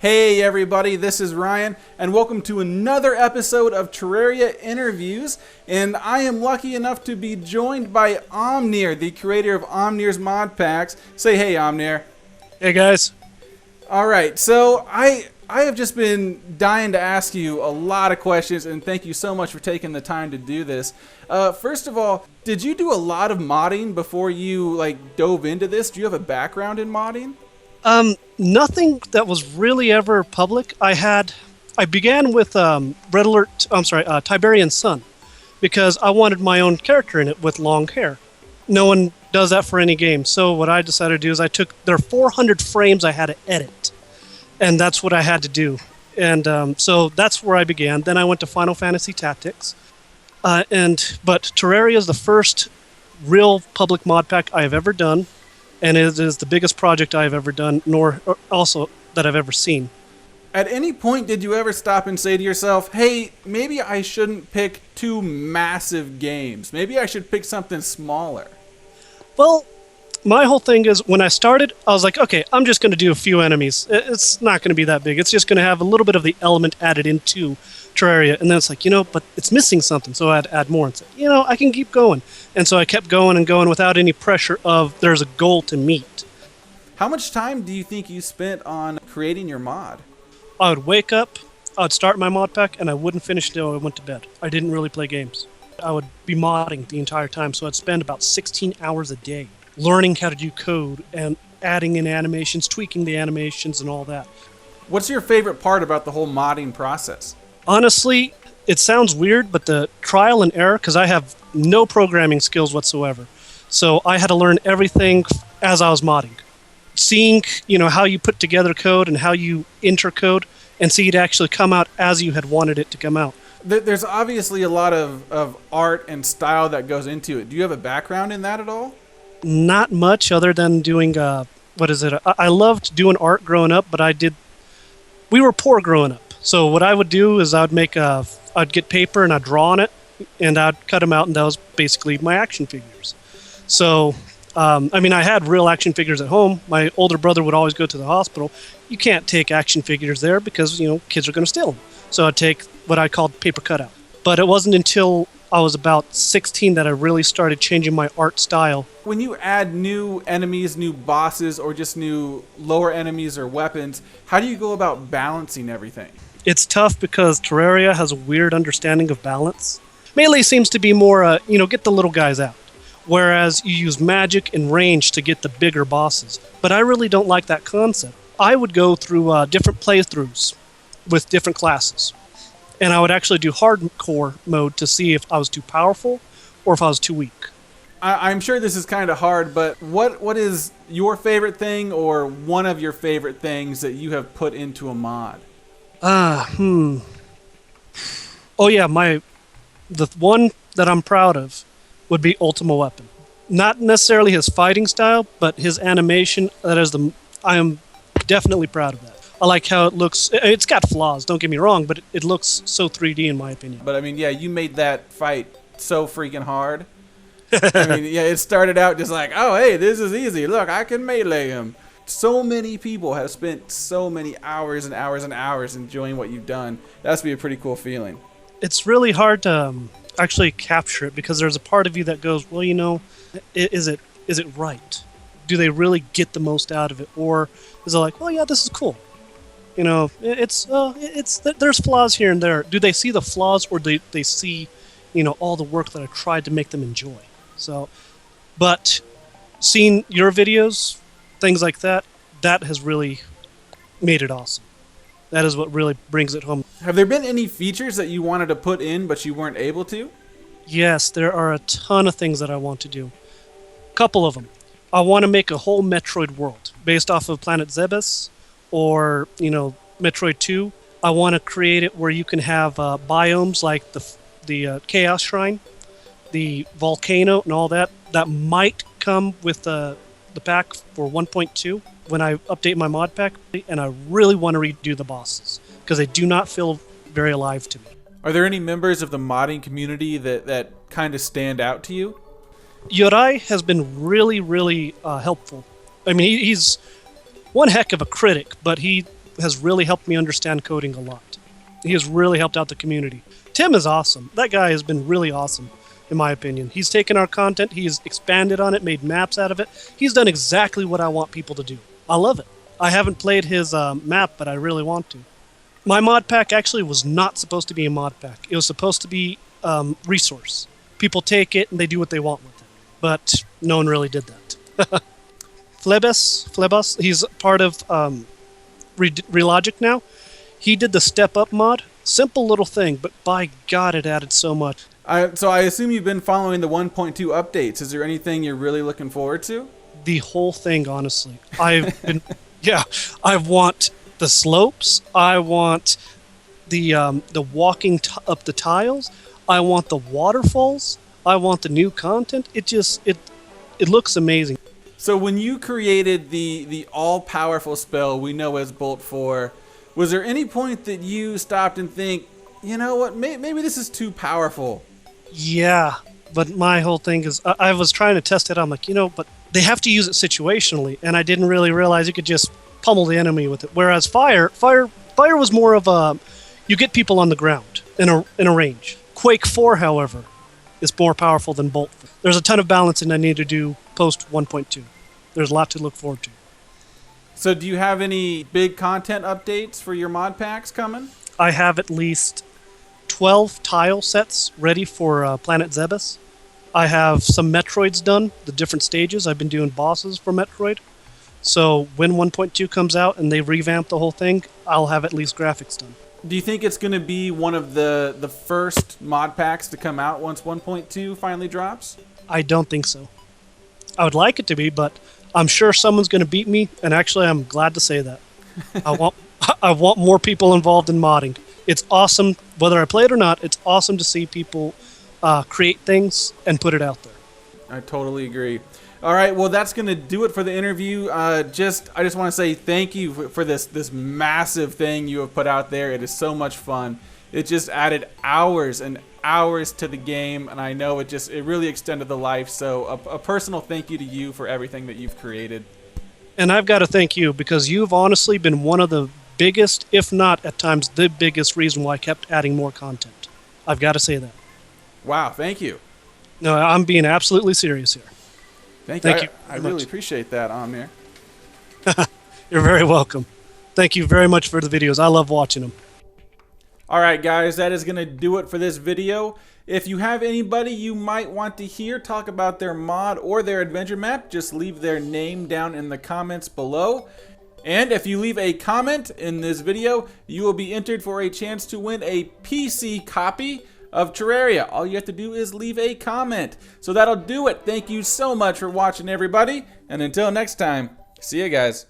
Hey everybody, this is Ryan, and welcome to another episode of Terraria Interviews. And I am lucky enough to be joined by Omnir, the creator of Omnir's mod packs. Say hey, Omnir. Hey guys. Alright, so I have just been dying to ask you a lot of questions, and thank you so much for taking the time to do this. First of all, did you do a lot of modding before you dove into this? Do you have a background in modding? Nothing that was really ever public. I began with Tiberian Sun, because I wanted my own character in it with long hair. No one does that for any game. So what I decided to do is there are 400 frames I had to edit, and that's what I had to do. And so that's where I began. Then I went to Final Fantasy Tactics, but Terraria is the first real public mod pack I have ever done. And it is the biggest project I've ever done, nor also that I've ever seen. At any point, did you ever stop and say to yourself, hey, maybe I shouldn't pick two massive games. Maybe I should pick something smaller? Well, my whole thing is, when I started, I was like, okay, I'm just going to do a few enemies. It's not going to be that big. It's just going to have a little bit of the element added into Terraria. And then it's like, but it's missing something. So I'd add more and say, I can keep going. And so I kept going and going without any pressure of there's a goal to meet. How much time do you think you spent on creating your mod? I would wake up, I would start my mod pack, and I wouldn't finish until I went to bed. I didn't really play games. I would be modding the entire time, so I'd spend about 16 hours a day learning how to do code and adding in animations, tweaking the animations, and all that. What's your favorite part about the whole modding process? Honestly, it sounds weird, but the trial and error, because I have no programming skills whatsoever. So I had to learn everything as I was modding. Seeing, how you put together code and how you enter code and see it actually come out as you had wanted it to come out. There's obviously a lot of art and style that goes into it. Do you have a background in that at all? Not much, other than doing, I loved doing art growing up, but we were poor growing up. So what I would do is I'd get paper and I'd draw on it, and I'd cut them out, and that was basically my action figures. So, I had real action figures at home. My older brother would always go to the hospital. You can't take action figures there because, kids are going to steal them. So I'd take what I called paper cutout. But it wasn't until I was about 16 that I really started changing my art style. When you add new enemies, new bosses, or just new lower enemies or weapons, how do you go about balancing everything? It's tough because Terraria has a weird understanding of balance. Melee seems to be more, get the little guys out. Whereas you use magic and range to get the bigger bosses. But I really don't like that concept. I would go through different playthroughs with different classes. And I would actually do hardcore mode to see if I was too powerful or if I was too weak. I'm sure this is kind of hard, but what is your favorite thing or one of your favorite things that you have put into a mod? Oh yeah, the one that I'm proud of would be Ultima Weapon. Not necessarily his fighting style, but his animation. I am definitely proud of that. I like how it looks. It's got flaws, don't get me wrong, but it looks so 3D in my opinion. But you made that fight so freaking hard. It started out just like, oh, hey, this is easy. Look, I can melee him. So many people have spent so many hours and hours and hours enjoying what you've done. That must be a pretty cool feeling. It's really hard to actually capture it because there's a part of you that goes, well, is it right? Do they really get the most out of it, or is it like, well, yeah, this is cool? There's flaws here and there. Do they see the flaws, or do they see, all the work that I tried to make them enjoy? So, but seeing your videos, things like that has really made it awesome. That is what really brings it home. Have there been any features that you wanted to put in but you weren't able to? Yes, there are a ton of things that I want to do. A couple of them. I want to make a whole Metroid world based off of Planet Zebes or, Metroid 2. I want to create it where you can have biomes like the Chaos Shrine, the volcano, and all that. That might come with the pack for 1.2 when I update my mod pack, and I really want to redo the bosses because they do not feel very alive to me. Are there any members of the modding community that kind of stand out to you? Yorai has been really, really helpful. I mean, he's one heck of a critic, but he has really helped me understand coding a lot. He has really helped out the community. Tim is awesome. That guy has been really awesome, in my opinion. He's taken our content, he's expanded on it, made maps out of it. He's done exactly what I want people to do. I love it. I haven't played his map, but I really want to. My mod pack actually was not supposed to be a mod pack. It was supposed to be resource. People take it and they do what they want with it. But no one really did that. Flebus, he's part of Relogic now. He did the Step Up mod. Simple little thing, but by God, it added so much. So I assume you've been following the 1.2 updates. Is there anything you're really looking forward to? The whole thing, honestly. I've been, I want the slopes. I want the walking up the tiles. I want the waterfalls. I want the new content. It looks amazing. So when you created the all-powerful spell we know as Bolt 4, was there any point that you stopped and think, you know what, maybe this is too powerful? Yeah, but my whole thing is, I was trying to test it. I'm like, but they have to use it situationally, and I didn't really realize you could just pummel the enemy with it. Whereas fire was more of a, you get people on the ground in a range. Quake 4, however, is more powerful than Bolt. There's a ton of balancing I need to do post 1.2. There's a lot to look forward to. So do you have any big content updates for your mod packs coming? I have at least 12 tile sets ready for Planet Zebes. I have some Metroids done, the different stages. I've been doing bosses for Metroid. So when 1.2 comes out and they revamp the whole thing, I'll have at least graphics done. Do you think it's going to be one of the first mod packs to come out once 1.2 finally drops? I don't think so. I would like it to be, but I'm sure someone's going to beat me, and actually I'm glad to say that. I want more people involved in modding. It's awesome, whether I play it or not, it's awesome to see people create things and put it out there. I totally agree. All right, well, that's going to do it for the interview. I just want to say thank you for this massive thing you have put out there. It is so much fun. It just added hours and hours to the game, and I know it really extended the life. So a personal thank you to you for everything that you've created. And I've got to thank you, because you've honestly been one of the biggest, if not at times the biggest reason why I kept adding more content. I've got to say that. Wow, thank you. No, I'm being absolutely serious here. Thank you. I really appreciate that, Omnir. You're very welcome. Thank you very much for the videos. I love watching them. All right, guys, that is going to do it for this video. If you have anybody you might want to hear talk about their mod or their adventure map, just leave their name down in the comments below. And if you leave a comment in this video, you will be entered for a chance to win a PC copy of Terraria. All you have to do is leave a comment. So that'll do it. Thank you so much for watching, everybody. And until next time, see you guys.